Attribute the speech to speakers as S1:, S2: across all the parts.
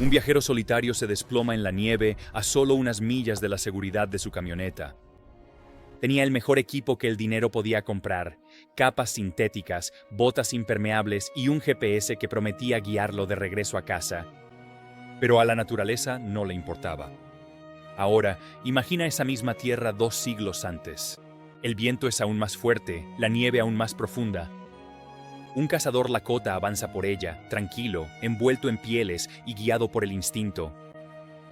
S1: Un viajero solitario se desploma en la nieve a solo unas millas de la seguridad de su camioneta. Tenía el mejor equipo que el dinero podía comprar, capas sintéticas, botas impermeables y un GPS que prometía guiarlo de regreso a casa. Pero a la naturaleza no le importaba. Ahora, imagina esa misma tierra 2 siglos antes. El viento es aún más fuerte, la nieve aún más profunda. Un cazador Lakota avanza por ella, tranquilo, envuelto en pieles y guiado por el instinto.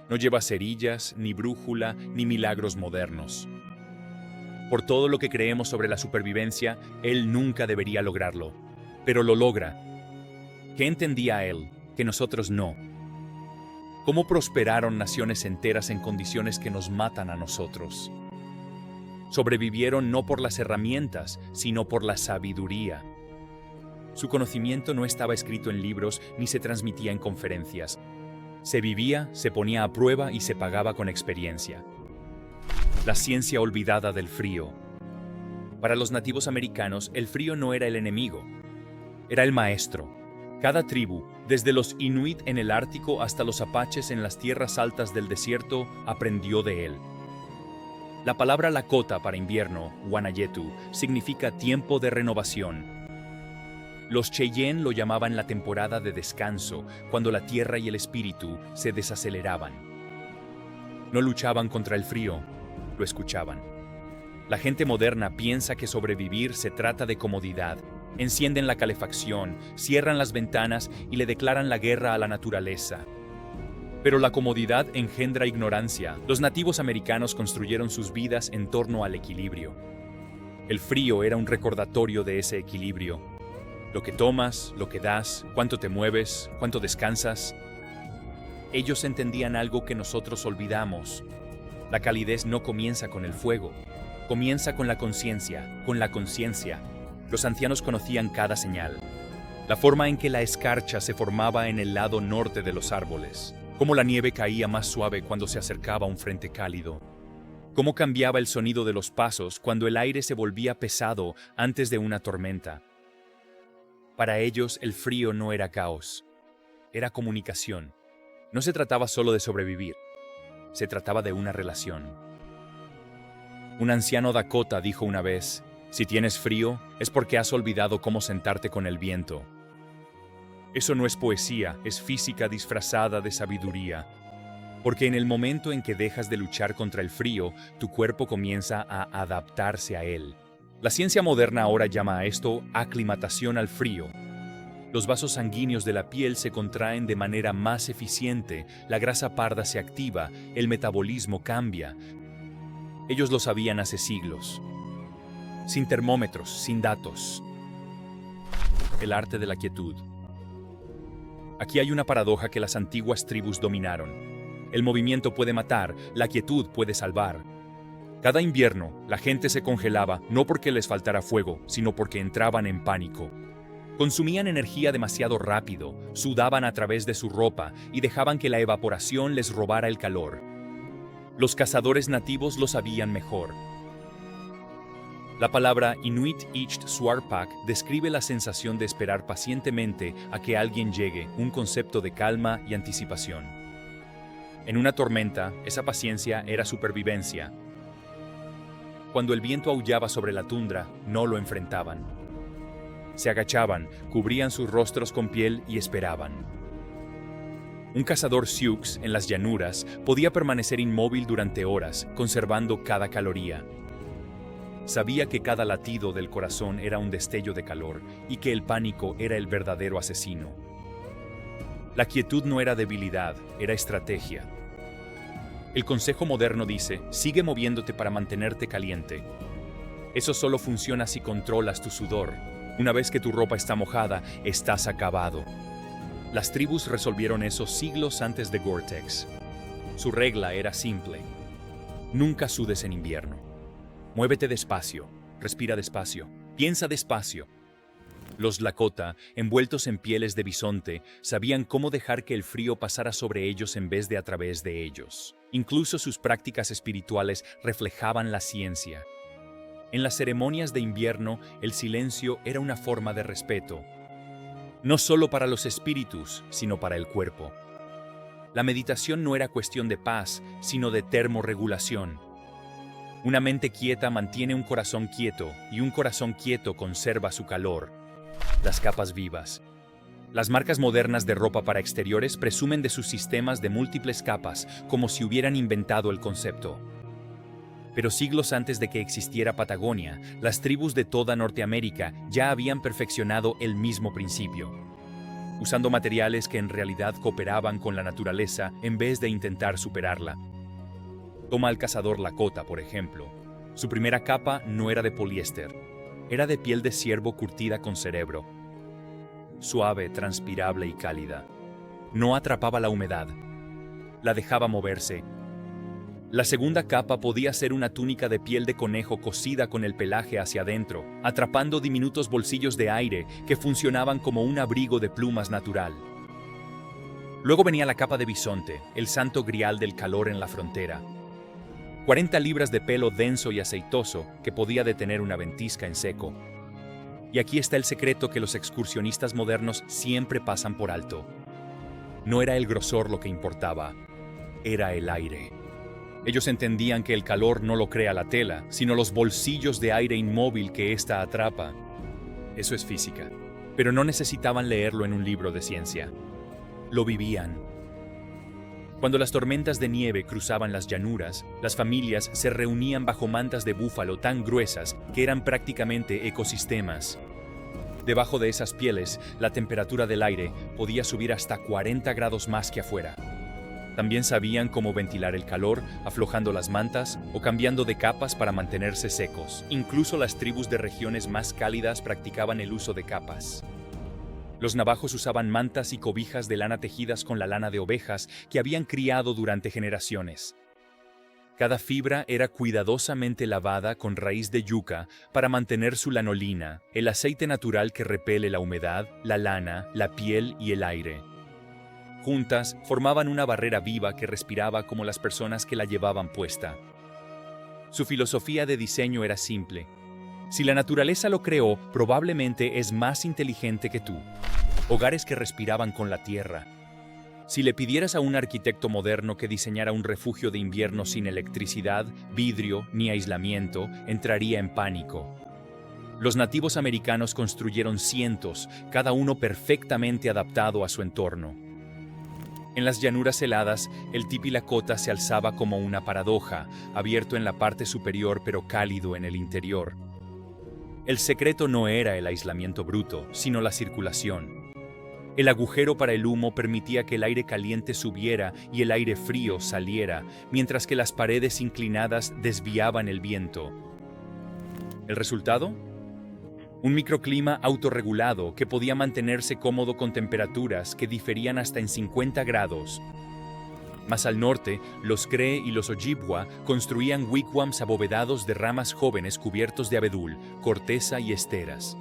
S1: No lleva cerillas, ni brújula, ni milagros modernos. Por todo lo que creemos sobre la supervivencia, él nunca debería lograrlo. Pero lo logra. ¿Qué entendía él, que nosotros no? ¿Cómo prosperaron naciones enteras en condiciones que nos matan a nosotros? Sobrevivieron no por las herramientas, sino por la sabiduría. Su conocimiento no estaba escrito en libros ni se transmitía en conferencias. Se vivía, se ponía a prueba y se pagaba con experiencia. La ciencia olvidada del frío. Para los nativos americanos, el frío no era el enemigo, era el maestro. Cada tribu, desde los Inuit en el Ártico hasta los Apaches en las tierras altas del desierto, aprendió de él. La palabra Lakota para invierno, Wanayetu, significa tiempo de renovación. Los Cheyenne lo llamaban la temporada de descanso, cuando la tierra y el espíritu se desaceleraban. No luchaban contra el frío, lo escuchaban. La gente moderna piensa que sobrevivir se trata de comodidad. Encienden la calefacción, cierran las ventanas y le declaran la guerra a la naturaleza. Pero la comodidad engendra ignorancia. Los nativos americanos construyeron sus vidas en torno al equilibrio. El frío era un recordatorio de ese equilibrio. Lo que tomas, lo que das, cuánto te mueves, cuánto descansas. Ellos entendían algo que nosotros olvidamos. La calidez no comienza con el fuego, comienza con la conciencia, con la conciencia. Los ancianos conocían cada señal. La forma en que la escarcha se formaba en el lado norte de los árboles, cómo la nieve caía más suave cuando se acercaba un frente cálido, cómo cambiaba el sonido de los pasos cuando el aire se volvía pesado antes de una tormenta. Para ellos el frío no era caos, era comunicación. No se trataba solo de sobrevivir. Se trataba de una relación. Un anciano Dakota dijo una vez, si tienes frío, es porque has olvidado cómo sentarte con el viento. Eso no es poesía, es física disfrazada de sabiduría. Porque en el momento en que dejas de luchar contra el frío, tu cuerpo comienza a adaptarse a él. La ciencia moderna ahora llama a esto aclimatación al frío. Los vasos sanguíneos de la piel se contraen de manera más eficiente, la grasa parda se activa, el metabolismo cambia. Ellos lo sabían hace siglos. Sin termómetros, sin datos. El arte de la quietud. Aquí hay una paradoja que las antiguas tribus dominaron. El movimiento puede matar, la quietud puede salvar. Cada invierno, la gente se congelaba no porque les faltara fuego, sino porque entraban en pánico. Consumían energía demasiado rápido, sudaban a través de su ropa y dejaban que la evaporación les robara el calor. Los cazadores nativos lo sabían mejor. La palabra Inuit-Icht-Swarpak describe la sensación de esperar pacientemente a que alguien llegue, un concepto de calma y anticipación. En una tormenta, esa paciencia era supervivencia. Cuando el viento aullaba sobre la tundra, no lo enfrentaban. Se agachaban, cubrían sus rostros con piel y esperaban. Un cazador Sioux en las llanuras podía permanecer inmóvil durante horas, conservando cada caloría. Sabía que cada latido del corazón era un destello de calor y que el pánico era el verdadero asesino. La quietud no era debilidad, era estrategia. El consejo moderno dice, sigue moviéndote para mantenerte caliente. Eso solo funciona si controlas tu sudor. Una vez que tu ropa está mojada, estás acabado. Las tribus resolvieron eso siglos antes de Gore-Tex. Su regla era simple. Nunca sudes en invierno. Muévete despacio, respira despacio, piensa despacio. Los Lakota, envueltos en pieles de bisonte, sabían cómo dejar que el frío pasara sobre ellos en vez de a través de ellos. Incluso sus prácticas espirituales reflejaban la ciencia. En las ceremonias de invierno, el silencio era una forma de respeto. No solo para los espíritus, sino para el cuerpo. La meditación no era cuestión de paz, sino de termorregulación. Una mente quieta mantiene un corazón quieto, y un corazón quieto conserva su calor. Las capas vivas. Las marcas modernas de ropa para exteriores presumen de sus sistemas de múltiples capas, como si hubieran inventado el concepto. Pero siglos antes de que existiera Patagonia, las tribus de toda Norteamérica ya habían perfeccionado el mismo principio, usando materiales que en realidad cooperaban con la naturaleza en vez de intentar superarla. Toma al cazador Lakota, por ejemplo. Su primera capa no era de poliéster, era de piel de ciervo curtida con cerebro. Suave, transpirable y cálida. No atrapaba la humedad. La dejaba moverse. La segunda capa podía ser una túnica de piel de conejo cosida con el pelaje hacia adentro, atrapando diminutos bolsillos de aire que funcionaban como un abrigo de plumas natural. Luego venía la capa de bisonte, el santo grial del calor en la frontera. 40 libras de pelo denso y aceitoso que podía detener una ventisca en seco. Y aquí está el secreto que los excursionistas modernos siempre pasan por alto. No era el grosor lo que importaba, era el aire. Ellos entendían que el calor no lo crea la tela, sino los bolsillos de aire inmóvil que ésta atrapa. Eso es física, pero no necesitaban leerlo en un libro de ciencia. Lo vivían. Cuando las tormentas de nieve cruzaban las llanuras, las familias se reunían bajo mantas de búfalo tan gruesas que eran prácticamente ecosistemas. Debajo de esas pieles, la temperatura del aire podía subir hasta 40 grados más que afuera. También sabían cómo ventilar el calor, aflojando las mantas o cambiando de capas para mantenerse secos. Incluso las tribus de regiones más cálidas practicaban el uso de capas. Los navajos usaban mantas y cobijas de lana tejidas con la lana de ovejas que habían criado durante generaciones. Cada fibra era cuidadosamente lavada con raíz de yuca para mantener su lanolina, el aceite natural que repele la humedad, la lana, la piel y el aire. Juntas, formaban una barrera viva que respiraba como las personas que la llevaban puesta. Su filosofía de diseño era simple. Si la naturaleza lo creó, probablemente es más inteligente que tú. Hogares que respiraban con la tierra. Si le pidieras a un arquitecto moderno que diseñara un refugio de invierno sin electricidad, vidrio ni aislamiento, entraría en pánico. Los nativos americanos construyeron cientos, cada uno perfectamente adaptado a su entorno. En las llanuras heladas, el tipi Lakota se alzaba como una paradoja, abierto en la parte superior pero cálido en el interior. El secreto no era el aislamiento bruto, sino la circulación. El agujero para el humo permitía que el aire caliente subiera y el aire frío saliera, mientras que las paredes inclinadas desviaban el viento. ¿El resultado? Un microclima autorregulado que podía mantenerse cómodo con temperaturas que diferían hasta en 50 grados. Más al norte, los Cree y los Ojibwa construían wigwams abovedados de ramas jóvenes cubiertos de abedul, corteza y esteras.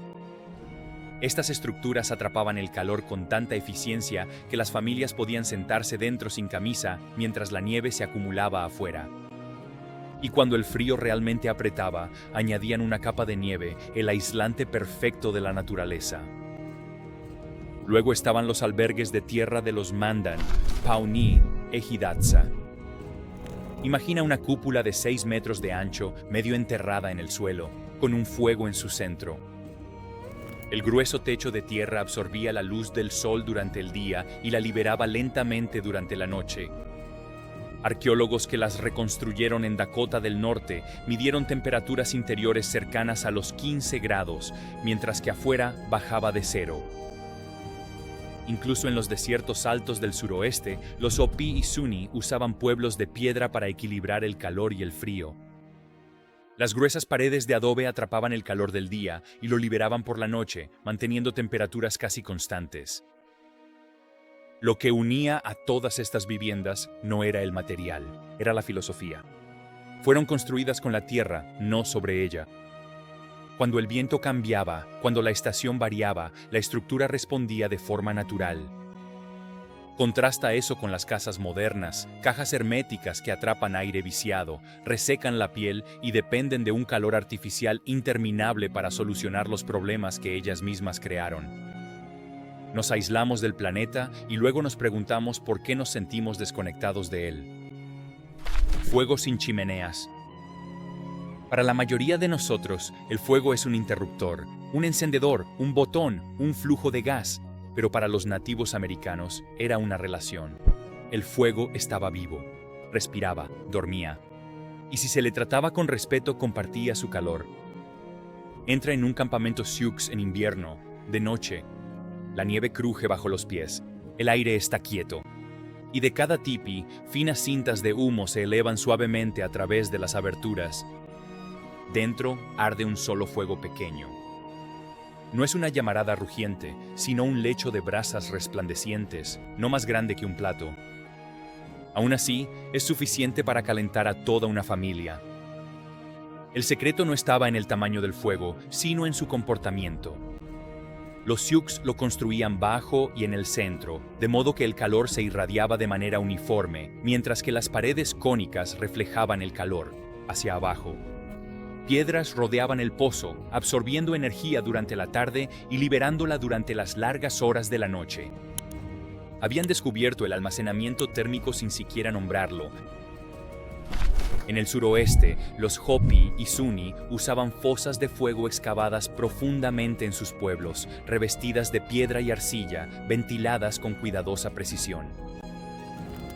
S1: Estas estructuras atrapaban el calor con tanta eficiencia que las familias podían sentarse dentro sin camisa mientras la nieve se acumulaba afuera. Y cuando el frío realmente apretaba, añadían una capa de nieve, el aislante perfecto de la naturaleza. Luego estaban los albergues de tierra de los Mandan, Pawnee e Hidatsa. Imagina una cúpula de 6 metros de ancho, medio enterrada en el suelo, con un fuego en su centro. El grueso techo de tierra absorbía la luz del sol durante el día y la liberaba lentamente durante la noche. Arqueólogos que las reconstruyeron en Dakota del Norte midieron temperaturas interiores cercanas a los 15 grados, mientras que afuera bajaba de 0. Incluso en los desiertos altos del suroeste, los Hopi y Zuni usaban pueblos de piedra para equilibrar el calor y el frío. Las gruesas paredes de adobe atrapaban el calor del día y lo liberaban por la noche, manteniendo temperaturas casi constantes. Lo que unía a todas estas viviendas no era el material, era la filosofía. Fueron construidas con la tierra, no sobre ella. Cuando el viento cambiaba, cuando la estación variaba, la estructura respondía de forma natural. Contrasta eso con las casas modernas, cajas herméticas que atrapan aire viciado, resecan la piel y dependen de un calor artificial interminable para solucionar los problemas que ellas mismas crearon. Nos aislamos del planeta y luego nos preguntamos por qué nos sentimos desconectados de él. Fuego sin chimeneas. Para la mayoría de nosotros, el fuego es un interruptor, un encendedor, un botón, un flujo de gas, pero para los nativos americanos era una relación. El fuego estaba vivo, respiraba, dormía, y si se le trataba con respeto, compartía su calor. Entra en un campamento Sioux en invierno, de noche. La nieve cruje bajo los pies, el aire está quieto, y de cada tipi, finas cintas de humo se elevan suavemente a través de las aberturas. Dentro arde un solo fuego pequeño. No es una llamarada rugiente, sino un lecho de brasas resplandecientes, no más grande que un plato. Aún así, es suficiente para calentar a toda una familia. El secreto no estaba en el tamaño del fuego, sino en su comportamiento. Los Sioux lo construían bajo y en el centro, de modo que el calor se irradiaba de manera uniforme, mientras que las paredes cónicas reflejaban el calor, hacia abajo. Piedras rodeaban el pozo, absorbiendo energía durante la tarde y liberándola durante las largas horas de la noche. Habían descubierto el almacenamiento térmico sin siquiera nombrarlo. En el suroeste, los Hopi y Zuni usaban fosas de fuego excavadas profundamente en sus pueblos, revestidas de piedra y arcilla, ventiladas con cuidadosa precisión.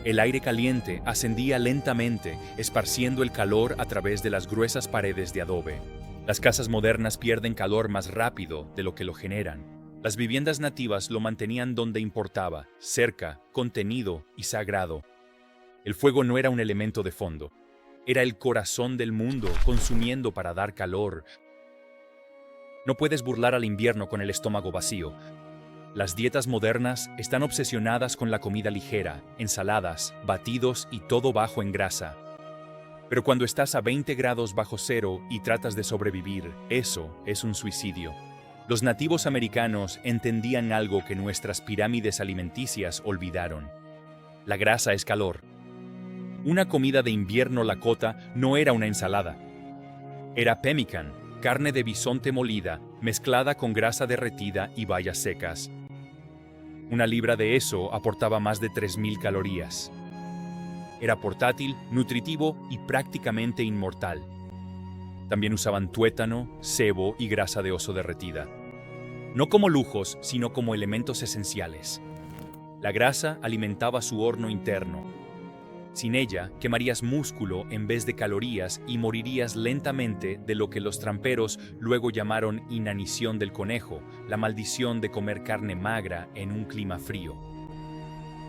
S1: El aire caliente ascendía lentamente, esparciendo el calor a través de las gruesas paredes de adobe. Las casas modernas pierden calor más rápido de lo que lo generan. Las viviendas nativas lo mantenían donde importaba, cerca, contenido y sagrado. El fuego no era un elemento de fondo. Era el corazón del mundo, consumiendo para dar calor. No puedes burlar al invierno con el estómago vacío. Las dietas modernas están obsesionadas con la comida ligera, ensaladas, batidos y todo bajo en grasa. Pero cuando estás a 20 grados bajo cero y tratas de sobrevivir, eso es un suicidio. Los nativos americanos entendían algo que nuestras pirámides alimenticias olvidaron. La grasa es calor. Una comida de invierno Lakota no era una ensalada. Era pemmican, carne de bisonte molida, mezclada con grasa derretida y bayas secas. Una libra de eso aportaba más de 3.000 calorías. Era portátil, nutritivo y prácticamente inmortal. También usaban tuétano, sebo y grasa de oso derretida. No como lujos, sino como elementos esenciales. La grasa alimentaba su horno interno. Sin ella, quemarías músculo en vez de calorías y morirías lentamente de lo que los tramperos luego llamaron inanición del conejo, la maldición de comer carne magra en un clima frío.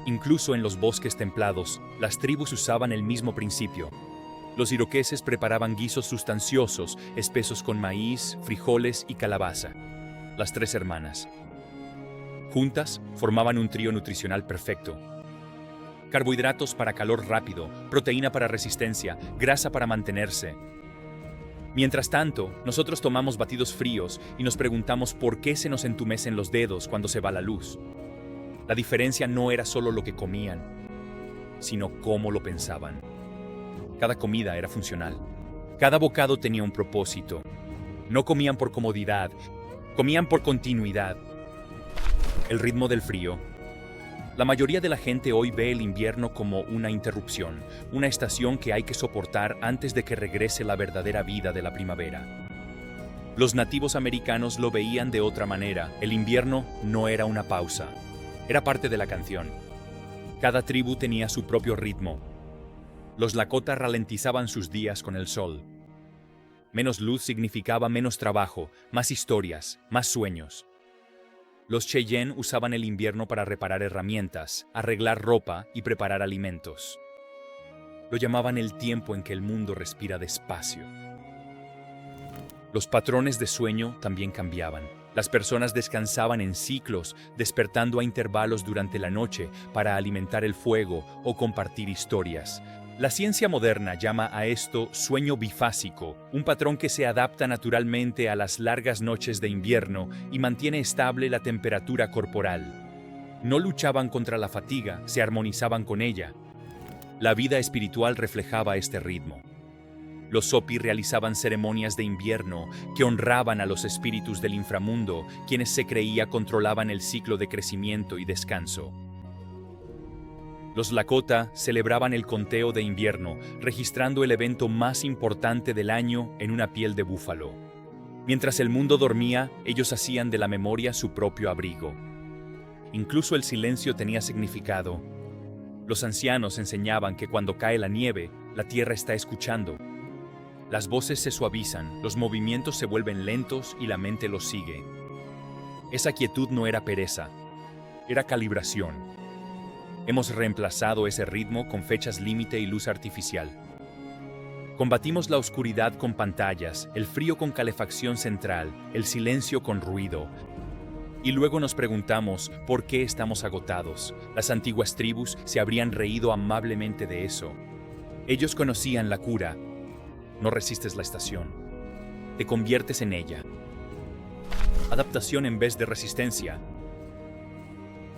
S1: Incluso en los bosques templados, las tribus usaban el mismo principio. Los iroqueses preparaban guisos sustanciosos, espesos con maíz, frijoles y calabaza. Las tres hermanas. Juntas, formaban un trío nutricional perfecto. Carbohidratos para calor rápido, proteína para resistencia, grasa para mantenerse. Mientras tanto, nosotros tomamos batidos fríos y nos preguntamos por qué se nos entumecen los dedos cuando se va la luz. La diferencia no era solo lo que comían, sino cómo lo pensaban. Cada comida era funcional. Cada bocado tenía un propósito. No comían por comodidad, comían por continuidad. El ritmo del frío. La mayoría de la gente hoy ve el invierno como una interrupción, una estación que hay que soportar antes de que regrese la verdadera vida de la primavera. Los nativos americanos lo veían de otra manera. El invierno no era una pausa, era parte de la canción. Cada tribu tenía su propio ritmo. Los Lakota ralentizaban sus días con el sol. Menos luz significaba menos trabajo, más historias, más sueños. Los Cheyenne usaban el invierno para reparar herramientas, arreglar ropa y preparar alimentos. Lo llamaban el tiempo en que el mundo respira despacio. Los patrones de sueño también cambiaban. Las personas descansaban en ciclos, despertando a intervalos durante la noche para alimentar el fuego o compartir historias. La ciencia moderna llama a esto sueño bifásico, un patrón que se adapta naturalmente a las largas noches de invierno y mantiene estable la temperatura corporal. No luchaban contra la fatiga, se armonizaban con ella. La vida espiritual reflejaba este ritmo. los Hopi realizaban ceremonias de invierno que honraban a los espíritus del inframundo, quienes se creía controlaban el ciclo de crecimiento y descanso. Los Lakota celebraban el conteo de invierno, registrando el evento más importante del año en una piel de búfalo. Mientras el mundo dormía, ellos hacían de la memoria su propio abrigo. Incluso el silencio tenía significado. Los ancianos enseñaban que cuando cae la nieve, la tierra está escuchando. Las voces se suavizan, los movimientos se vuelven lentos y la mente los sigue. Esa quietud no era pereza, era calibración. Hemos reemplazado ese ritmo con fechas límite y luz artificial. Combatimos la oscuridad con pantallas, el frío con calefacción central, el silencio con ruido. Y luego nos preguntamos por qué estamos agotados. Las antiguas tribus se habrían reído amablemente de eso. Ellos conocían la cura. No resistes la estación. Te conviertes en ella. Adaptación en vez de resistencia.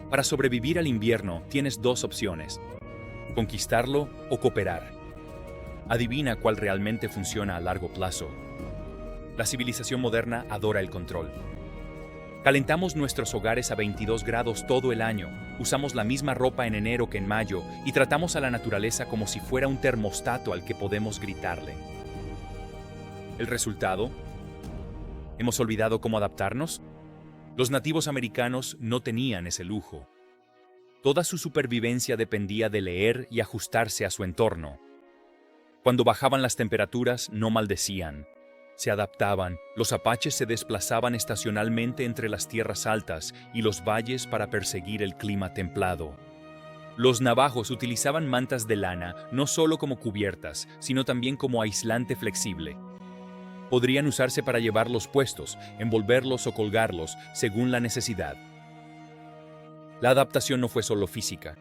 S1: Para sobrevivir al invierno tienes dos opciones: conquistarlo o cooperar. Adivina cuál realmente funciona a largo plazo. La civilización moderna adora el control. Calentamos nuestros hogares a 22 grados todo el año, usamos la misma ropa en enero que en mayo y tratamos a la naturaleza como si fuera un termostato al que podemos gritarle. ¿El resultado? ¿Hemos olvidado cómo adaptarnos? Los nativos americanos no tenían ese lujo. Toda su supervivencia dependía de leer y ajustarse a su entorno. Cuando bajaban las temperaturas, no maldecían. Se adaptaban. Los apaches se desplazaban estacionalmente entre las tierras altas y los valles para perseguir el clima templado. Los navajos utilizaban mantas de lana no solo como cubiertas, sino también como aislante flexible. Podrían usarse para llevarlos puestos, envolverlos o colgarlos, según la necesidad. La adaptación no fue solo física,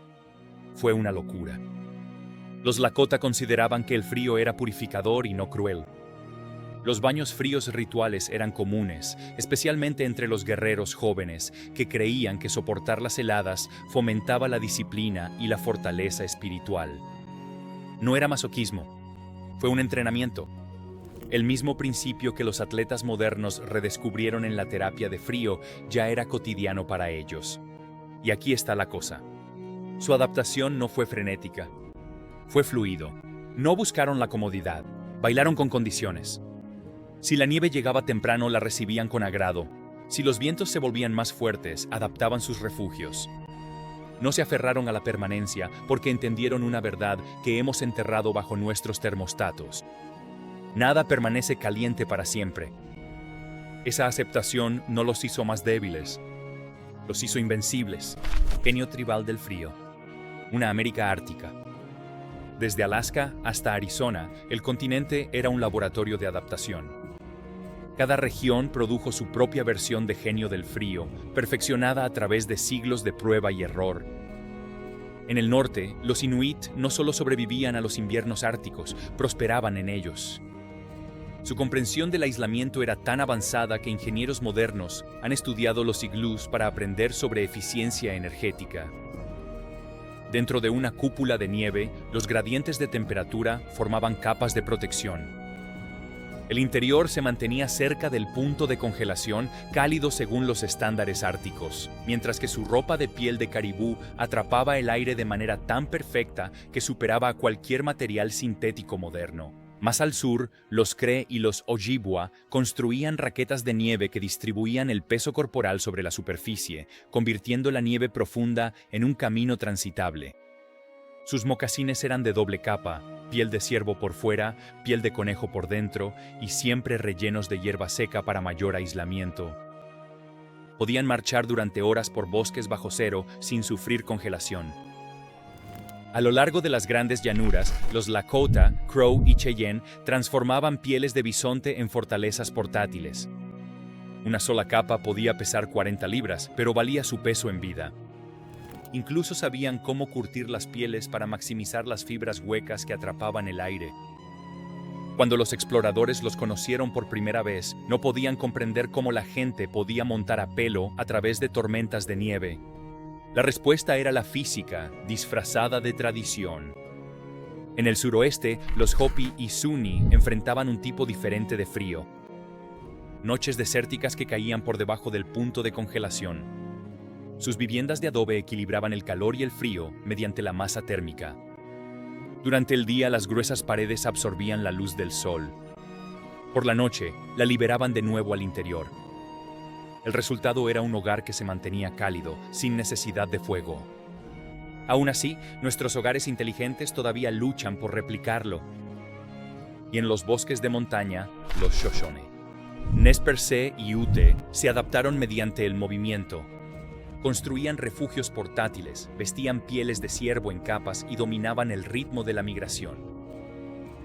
S1: fue una locura. Los Lakota consideraban que el frío era purificador y no cruel. Los baños fríos rituales eran comunes, especialmente entre los guerreros jóvenes, que creían que soportar las heladas fomentaba la disciplina y la fortaleza espiritual. No era masoquismo, fue un entrenamiento. El mismo principio que los atletas modernos redescubrieron en la terapia de frío ya era cotidiano para ellos. Y aquí está la cosa. Su adaptación no fue frenética, fue fluido. No buscaron la comodidad, bailaron con condiciones. Si la nieve llegaba temprano, la recibían con agrado. Si los vientos se volvían más fuertes, adaptaban sus refugios. No se aferraron a la permanencia porque entendieron una verdad que hemos enterrado bajo nuestros termostatos. Nada permanece caliente para siempre. Esa aceptación no los hizo más débiles, los hizo invencibles. Genio tribal del frío. Una América ártica. Desde Alaska hasta Arizona, el continente era un laboratorio de adaptación. Cada región produjo su propia versión de genio del frío, perfeccionada a través de siglos de prueba y error. En el norte, los inuit no solo sobrevivían a los inviernos árticos, prosperaban en ellos. Su comprensión del aislamiento era tan avanzada que ingenieros modernos han estudiado los iglús para aprender sobre eficiencia energética. Dentro de una cúpula de nieve, los gradientes de temperatura formaban capas de protección. El interior se mantenía cerca del punto de congelación, cálido según los estándares árticos, mientras que su ropa de piel de caribú atrapaba el aire de manera tan perfecta que superaba a cualquier material sintético moderno. Más al sur, los Cree y los Ojibwa construían raquetas de nieve que distribuían el peso corporal sobre la superficie, convirtiendo la nieve profunda en un camino transitable. Sus mocasines eran de doble capa, piel de ciervo por fuera, piel de conejo por dentro y siempre rellenos de hierba seca para mayor aislamiento. Podían marchar durante horas por bosques bajo cero sin sufrir congelación. A lo largo de las grandes llanuras, los Lakota, Crow y Cheyenne transformaban pieles de bisonte en fortalezas portátiles. Una sola capa podía pesar 40 libras, pero valía su peso en vida. Incluso sabían cómo curtir las pieles para maximizar las fibras huecas que atrapaban el aire. Cuando los exploradores los conocieron por primera vez, no podían comprender cómo la gente podía montar a pelo a través de tormentas de nieve. La respuesta era la física, disfrazada de tradición. En el suroeste, los Hopi y Zuni enfrentaban un tipo diferente de frío. Noches desérticas que caían por debajo del punto de congelación. Sus viviendas de adobe equilibraban el calor y el frío mediante la masa térmica. Durante el día, las gruesas paredes absorbían la luz del sol. Por la noche, la liberaban de nuevo al interior. El resultado era un hogar que se mantenía cálido, sin necesidad de fuego. Aún así, nuestros hogares inteligentes todavía luchan por replicarlo. Y en los bosques de montaña, los Shoshone, Nez Percé y Ute se adaptaron mediante el movimiento. Construían refugios portátiles, vestían pieles de ciervo en capas y dominaban el ritmo de la migración.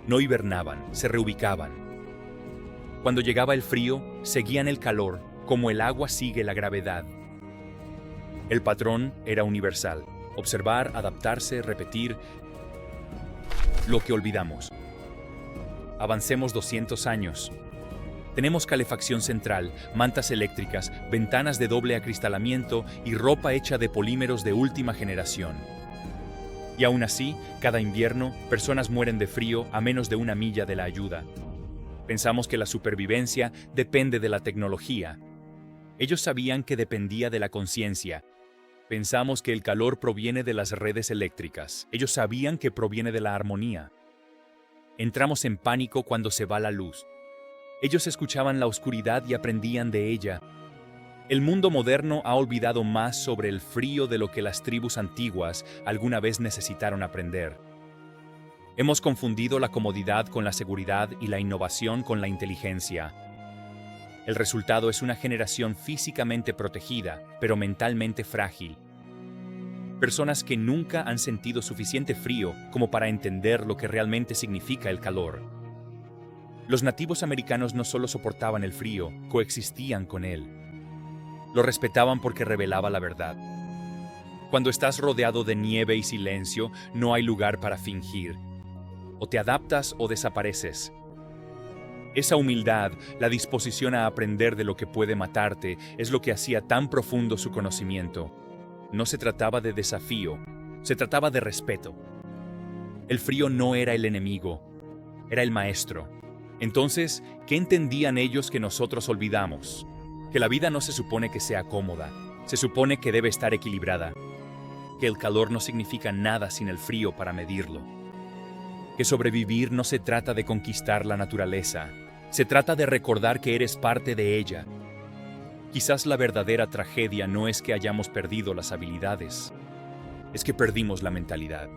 S1: No hibernaban, se reubicaban. Cuando llegaba el frío, seguían el calor, como el agua sigue la gravedad. El patrón era universal. Observar, adaptarse, repetir. Lo que olvidamos. Avancemos 200 años. Tenemos calefacción central, mantas eléctricas, ventanas de doble acristalamiento y ropa hecha de polímeros de última generación. Y aún así, cada invierno, personas mueren de frío a menos de 1 milla de la ayuda. Pensamos que la supervivencia depende de la tecnología. Ellos sabían que dependía de la conciencia. Pensamos que el calor proviene de las redes eléctricas. Ellos sabían que proviene de la armonía. Entramos en pánico cuando se va la luz. Ellos escuchaban la oscuridad y aprendían de ella. El mundo moderno ha olvidado más sobre el frío de lo que las tribus antiguas alguna vez necesitaron aprender. Hemos confundido la comodidad con la seguridad y la innovación con la inteligencia. El resultado es una generación físicamente protegida, pero mentalmente frágil. Personas que nunca han sentido suficiente frío como para entender lo que realmente significa el calor. Los nativos americanos no solo soportaban el frío, coexistían con él. Lo respetaban porque revelaba la verdad. Cuando estás rodeado de nieve y silencio, no hay lugar para fingir. O te adaptas o desapareces. Esa humildad, la disposición a aprender de lo que puede matarte, es lo que hacía tan profundo su conocimiento. No se trataba de desafío, se trataba de respeto. El frío no era el enemigo, era el maestro. Entonces, ¿qué entendían ellos que nosotros olvidamos? Que la vida no se supone que sea cómoda, se supone que debe estar equilibrada. Que el calor no significa nada sin el frío para medirlo. Que sobrevivir no se trata de conquistar la naturaleza, se trata de recordar que eres parte de ella. Quizás la verdadera tragedia no es que hayamos perdido las habilidades, es que perdimos la mentalidad.